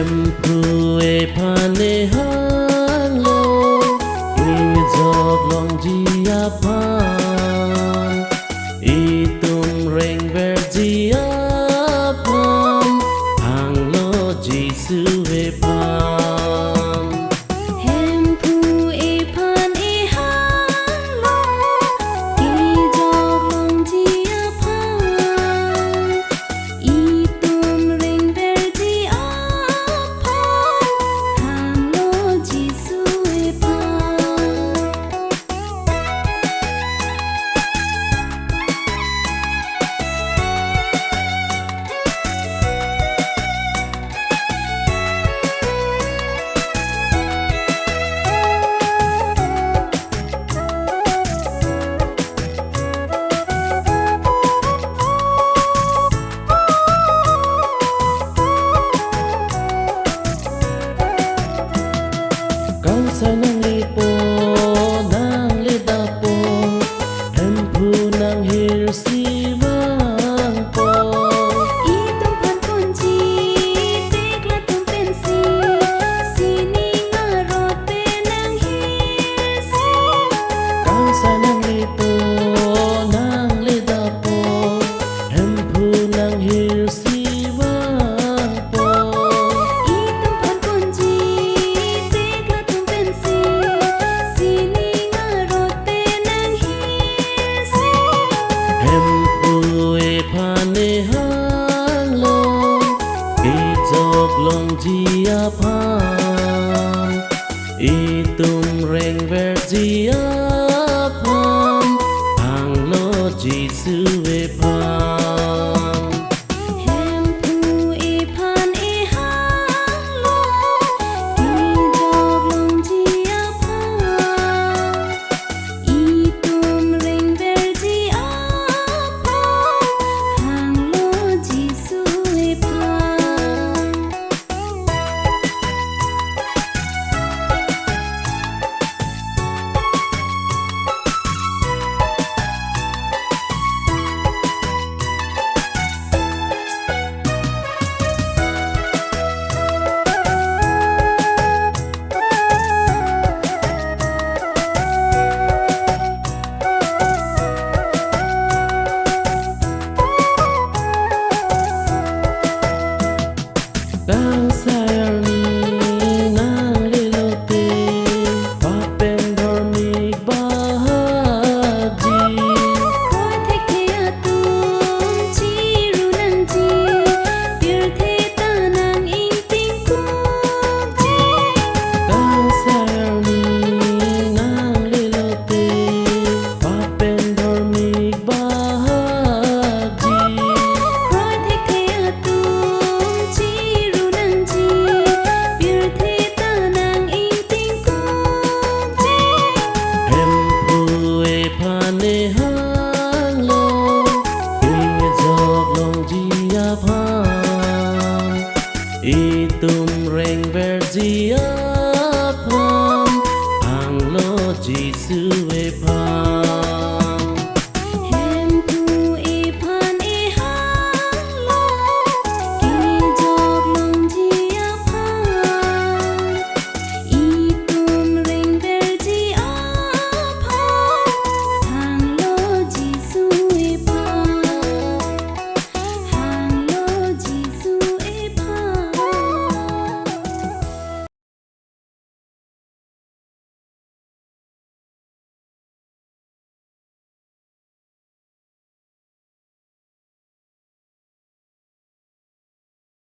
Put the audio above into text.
em phu pane halo i jog long jia pan i tum reng ver jia pan hang lo ji su ve pan em phu pan hang lo i jog long jia pan i tum reng ver jia pan hang lo ji su ve pan Kang sanang lipo nang lidapo em phu nang hir siwang po Itong pan kunci, tekla tong pensi, sini ngarote nang hirsi. Kang sanang lipo nang lidapo em phu nang hir siwang po Itong pan kunci, tekla tong pensi, sini ngarote nang hirsi. em phu pane halo i jog long jia pan i tum reng ver jia pan hang lo ji su